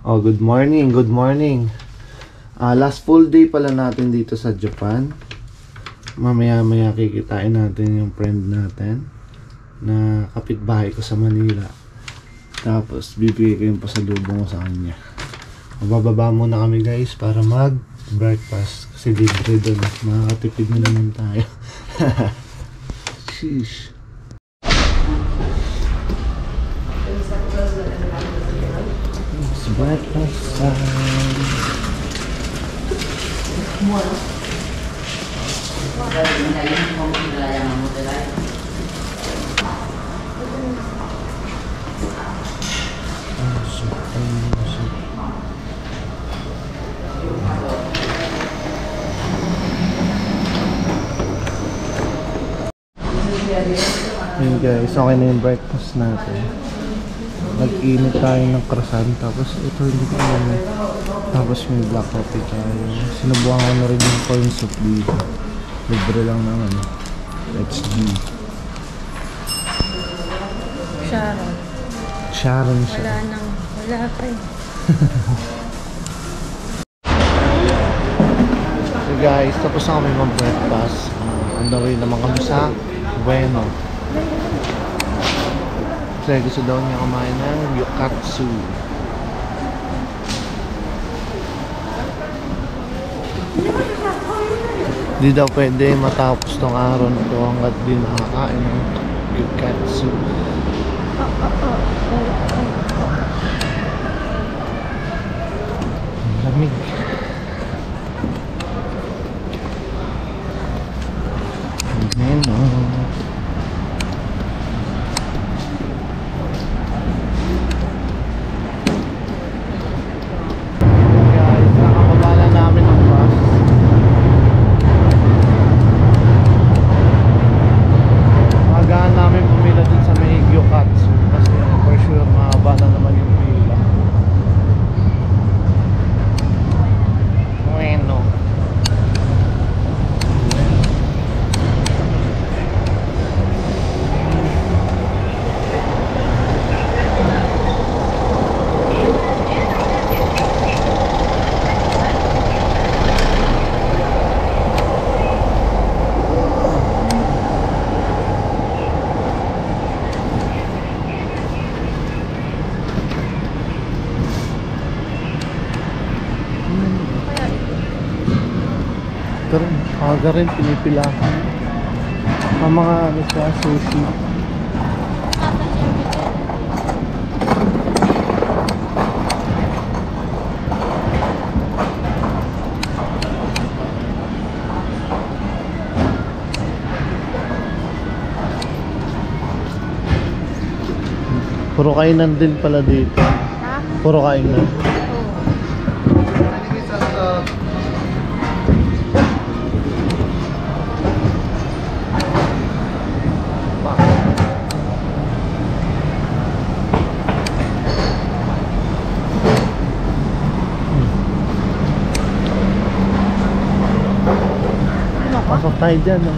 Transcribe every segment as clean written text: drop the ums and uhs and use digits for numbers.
Oh, good morning, good morning. Last full day pala natin dito sa Japan. Mamaya-maya kikitain natin yung friend natin na kapitbahay ko sa Manila. Tapos bibigay ko yung pasalubong ko sa kanya. Mabababa muna kami guys para mag-breakfast kasi libre doon. Makakatipid na naman tayo. Sheesh. It's breakfast time. Yun guys, okay na yung breakfast natin. Nag-init tayo ng croissant, tapos ito hindi ko alam. Tapos may black coffee tayo. Sinubukan ko na rin yung corn soup dito. Libre lang naman. HG. Sharon. Sharon siya. Wala pa eh. So guys, tapos na kami mag-breakfast. On the way naman kami sa Bueno. Kasi gusto daw niya kumain ng Gyukatsu. Di daw pwede matapos tong araw na to hanggat di nakakain ng Gyukatsu. Lamig. Aga rin pinipilahan ang mga ano siya, sushi. Puro kainan din pala dito. Ha? Puro kainan. Pasok tayo dyan, no?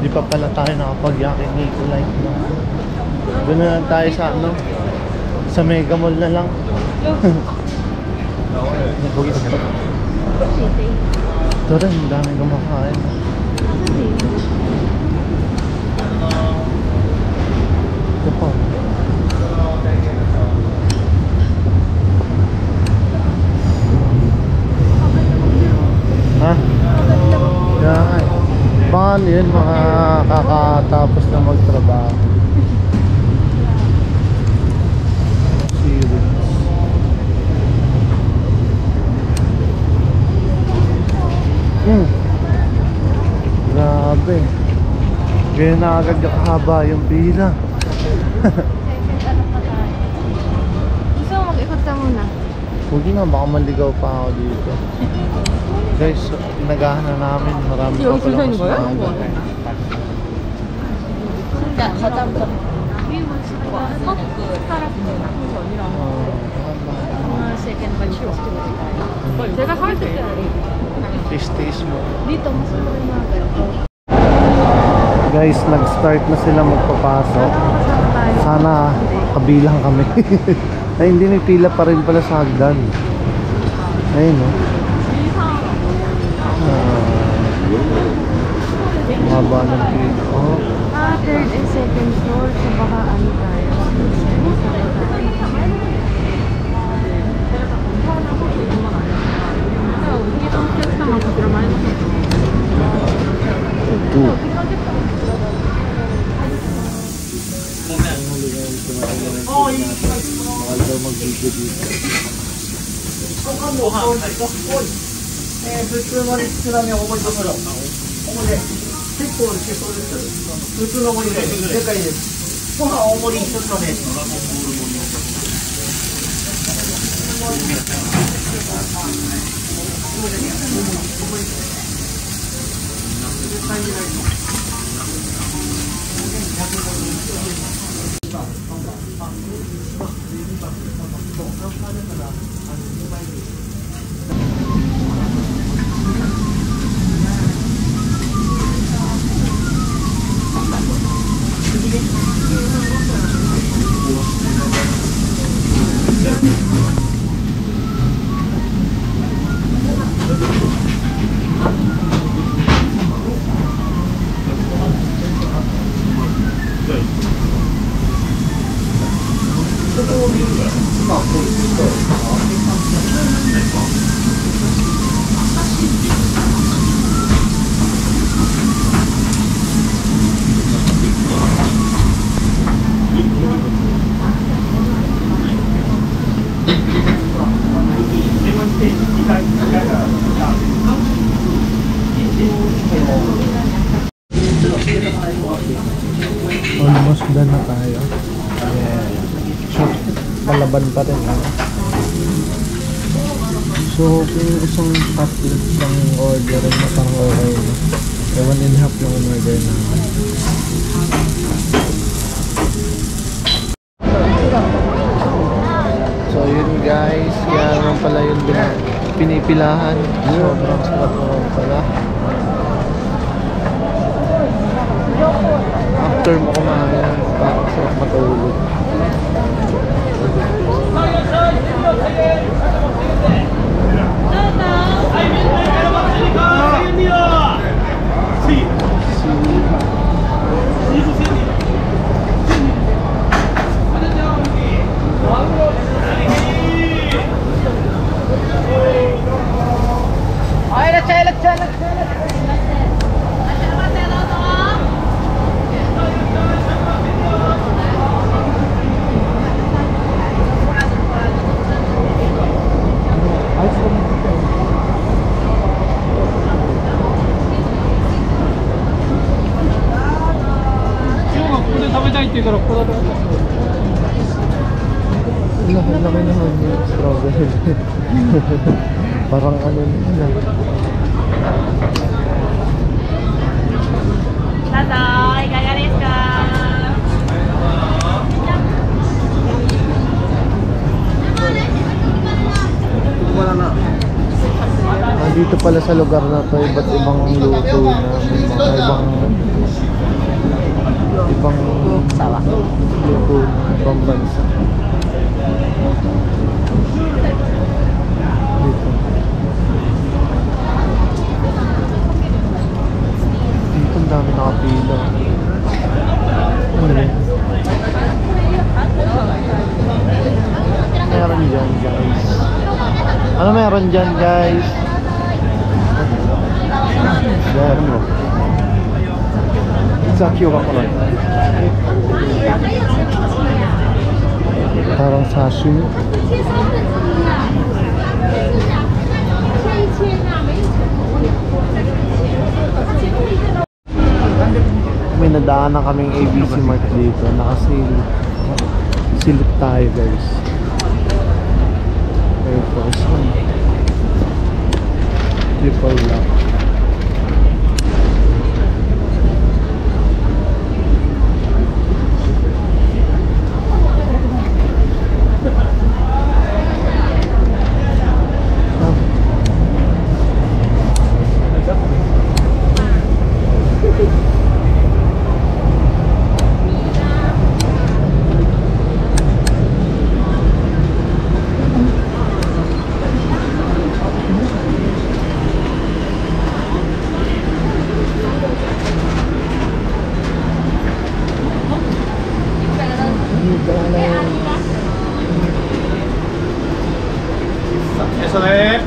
Di pa pala tayo nakapag-yakin Nicolite, no? Doon na lang tayo sa, ano? Sa Mega Mall na lang. Ito rin, ang daming kumakain. Ito pa. Ha? Kaya nga eh. Baka yun, mga kakatapos na magtrabaho. Serious. Grabe. Ganyan na agad haba yung pila. Gusto mo mag-ikot ka muna? Huwag na, baka maligaw pa ako dito. Guys, nagahan na namin. Marami pa pala mas maaga. Second batch tayo. Fish taste mo. Dito, mas mga ganito. guys, nag-start na sila magpapasok. Sana kabilang kami. Ay, hindi, may pila pa rin pala sa hagdan. Ayun, no? Maba ng pila. Oh. Third and second floor. So baka ano tayo. Two. Mahal daw mag-video dito. Almost done na tayo. Yeah. So, palaban pa rin. So, kung isang cutlet pang order na parang okay, no? 1.5 yung order na. So, yun guys. Yan naman pala yung pinipilahan. Sobrang sarap naman pala. After mo kumain, parang sarap matulog. Laki naman yung strawberry. Parang ano nila. Taday, kaya rin ka. Dito pala sa lugar na to, iba't ibang luto na, may mga ibang luto na ibang bansa. Dito ang dami nakapila. Ano rin? Meron dyan guys. Ano meron dyan guys? Meron mo. Sakyo ka pala. Parang sashimi. May nadaan na kaming ABC Mart dito. Nakasilip. Silip tayo guys. Air Force One. Triple lock. Peso ulit.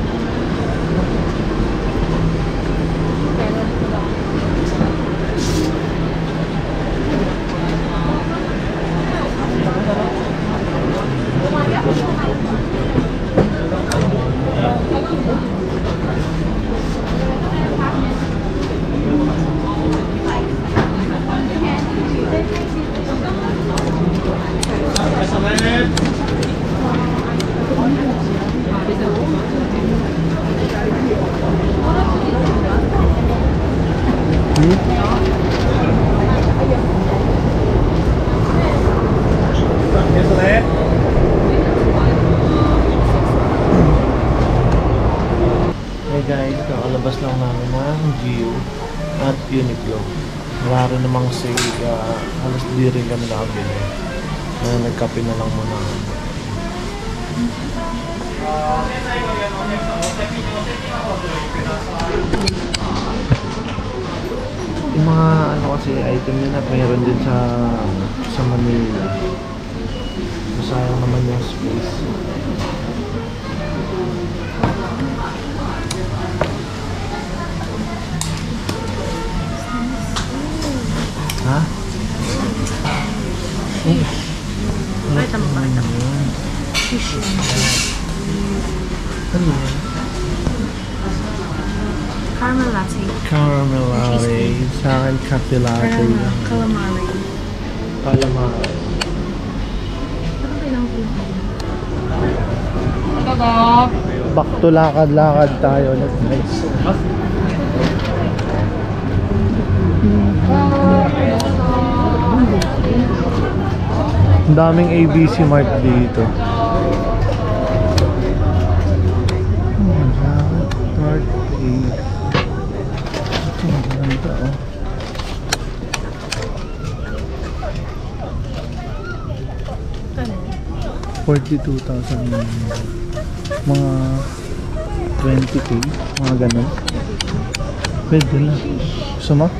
Hey guys, nakalabas lang namin ng Gio at Uniqlo. Wala rin namang sale, halos di rin kami nakabili. Nagkape na lang muna. Yung mga ano kasi item nila mayroon din sa Manila. Masayang naman yung space. Ha? Pakita mo, pakita mo. Ano yan? Caramel latte. Caramel latte. Sa akin, cafe latte. Calamari. Calamari. Ano kailangan ko lang? Back to lakad-lakad tayo ulit guys. Ang daming ABC Mart dito. Mart A. Ito, maganda oh. $42,000 mga 20k, mga ganun. Pwede na. Gusto mo?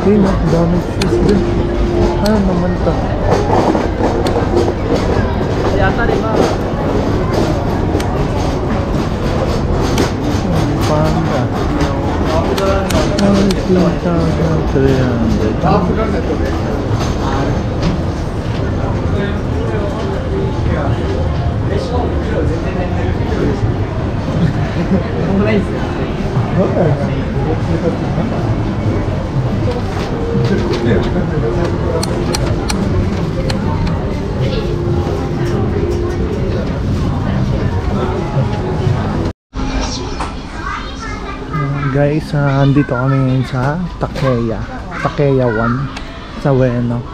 Ayun, daming fish din. Ano naman ito? Yata rin ba? Panda. 300. Guys, andito kami ngayon sa Takeya 1 sa Ueno.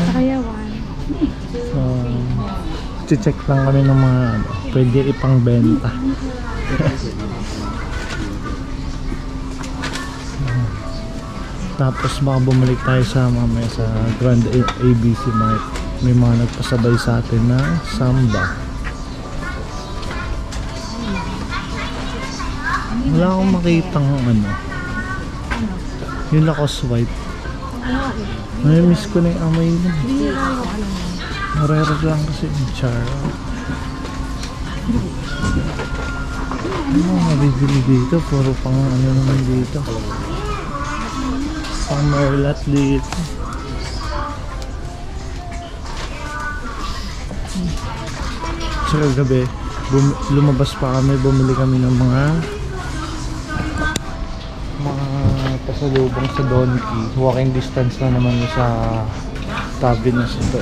Takeya 1. So, check lang kami ng mga pwede ipang benta. Tapos baka bumalik tayo sa mamaya sa Grand ABC Mart. May mga nagpasabay sa atin na samba. Wala akong makitang ano. Yung Lacoste white. Miss ko na yung amoy na. Rare lang kasi yung char. Ano mabibili dito? Puro pang ano naman dito. Pang merlat dito. Sa kagabi, lumabas pa kami, bumili kami ng mga pasalubong sa Donkey. Walking distance na naman sa tabi na ito.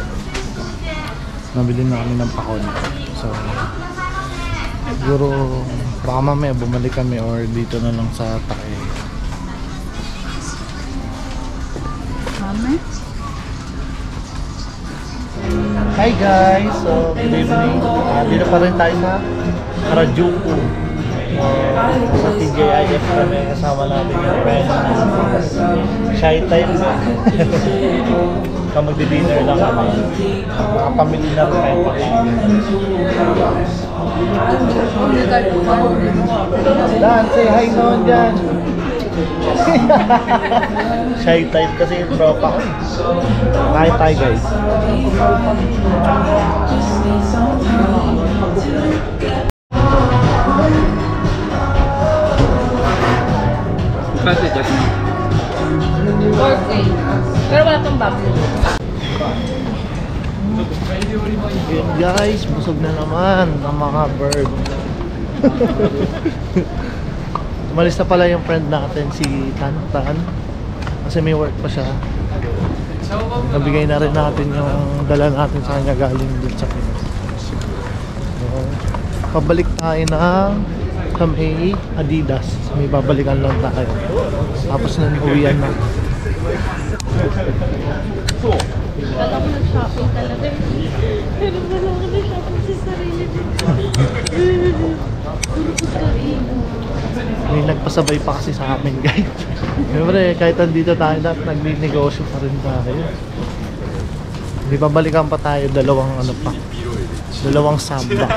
Nabili na kami ng pakon. So siguro baka mamaya bumalik kami or dito na lang sa Takeya. Hi guys! So good evening. Dito pa rin tayo sa Harajuku. Sa TJIF kami, kasama natin yung friend. Shy type. Kung magdi-dinner lang kami. Nakapamili na rin tayo pa. Dan, say hi naman dyan. Shy type kasi yung tropa ko. Kain tayo guys. Birthday. Pero wala tong bubble. Yun guys, busog na naman ang mga bird. Umalis na pala yung friend natin si Tan kasi may work pa siya. Nabigay na rin natin yung dala natin sa kanya galing dun sa Pinas. So, pabalik tayo ng may Adidas. May babalikan lang tayo. Tapos nun uwian na. Kala ko nag-shopping talaga. Pero wala ko na-shopping sa sarili ko. May nagpasabay pa kasi sa amin guys. Siyempre kahit andito tayo dapat nagninegosyo pa rin tayo. May babalikan pa tayo dalawang samba.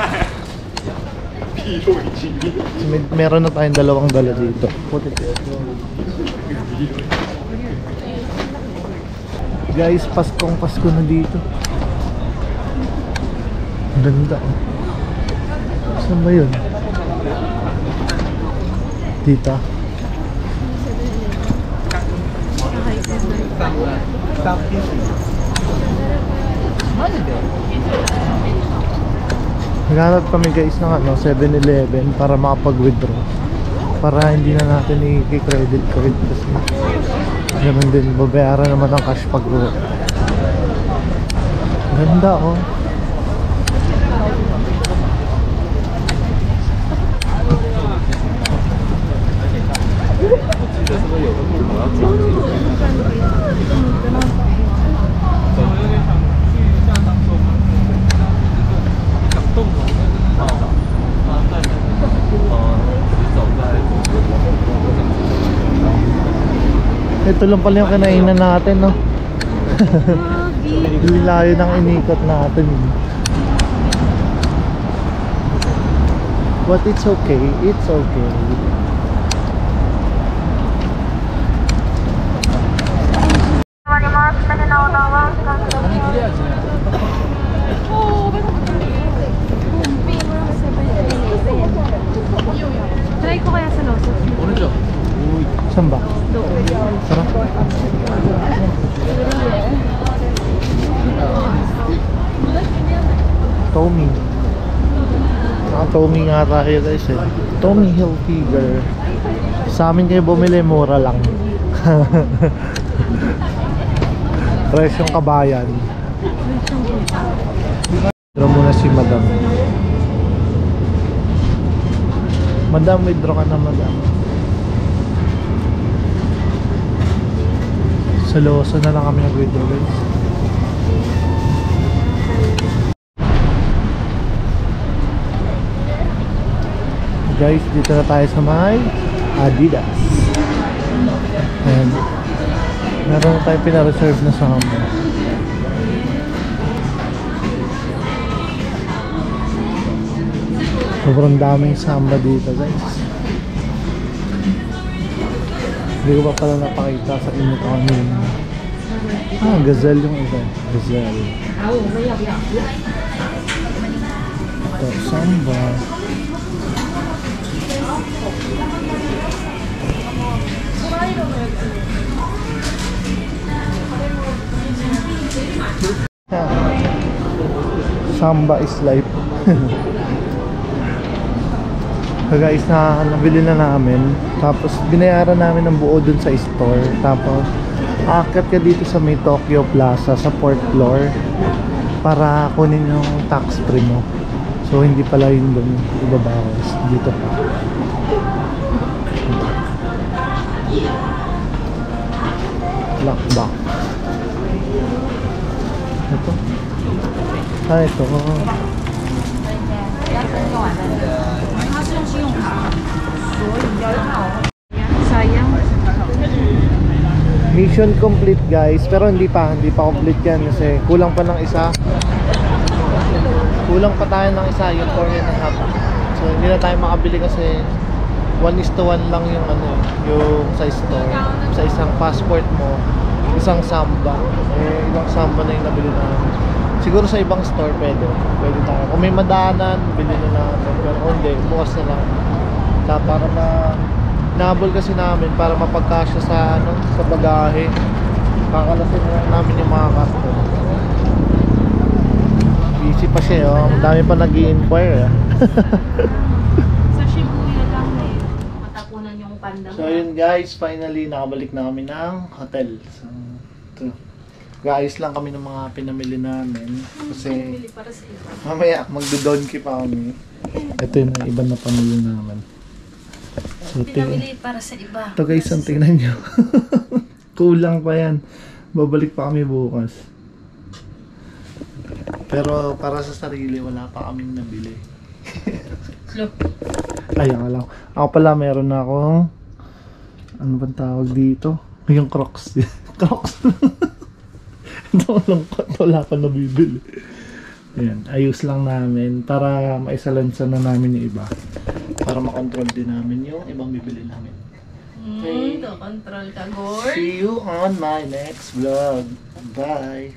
Meron na tayong dalawang dala dito. Guys, Pasko na dito. Ganda. Saan ba yun? Tita. Naghanap kami guys ng 7-Eleven para makapag-withdraw. Para hindi na natin i-credit card kasi ganun din, babayaran naman ang cash pag uwi. Ganda oh. Ito lang pala yung kinainan natin, no? Layo ng inikot natin. But it's okay, it's okay. Try ko kaya sa Losot. Saan ba? Sarap. Tommy. Tommy nga tayo guys eh. Tommy Hilfiger. Sa amin kayo bumili, mura lang. Presyong kabayan. Withdraw muna si Madam. Madam, withdraw ka na Madam. Sa Lawson na lang kami nag-withdraw guys. Guys, dito na tayo sa may Adidas. And meron na tayong pinareserve na samba. Sobrang daming samba dito guys. Hindi ko pa pala napakita sa inyo kanina. Gazelle yung iba. Gazelle. Ito, samba. Samba is life. So guys, nabili na namin. Tapos binayaran namin ng buo dun sa store. Tapos aakyat ka dito sa may Tokyo Plaza sa 4th floor para kunin yung tax free mo. So hindi pala yun dun ibabawas. Dito pa. Lockback. Ito. Ito. Mission complete guys, pero hindi pa complete yan kasi kulang pa ng isa. Kulang pa tayo ng isa, yung 4.5. So hindi na tayo makabili kasi 1:1 lang yung yung sa store. Sa isang passport mo, isang samba. Ibang samba na yung nabili namin. Siguro sa ibang store pwede tayo. Kung may madaanan, bili na natin. Pero kung hindi, bukas na lang. Para nahabol kasi namin para mapagkasya sa sa bagahe. Kakalasin na namin yung mga customer. Busy pa siya, oh. Ang dami pa nag-i-inquire. Sa Shibuya lang matapunan yung panda. So yun guys, finally nakabalik na kami ng hotel. So ito, guys lang kami ng mga pinamili namin kasi Pinamili para sa iba. mamaya magdo-donkey pa kami. Ito yung iba na pamilya namin. So Pinamili para sa iba. ito guys, ang tingnan nyo. Kulang pa yan. Babalik pa kami bukas. Pero para sa sarili, wala pa kaming nabili. Ayan ka lang. Ako pala, meron na akong ano bang tawag dito? Yung Crocs. Crocs. Ito malungkot. Wala pa nabibili. Ayan. Ayos lang namin para maisalansan na namin yung iba. Para makontrol din namin yung ibang bibili namin. Okay. Control ka, Gord. See you on my next vlog. Bye.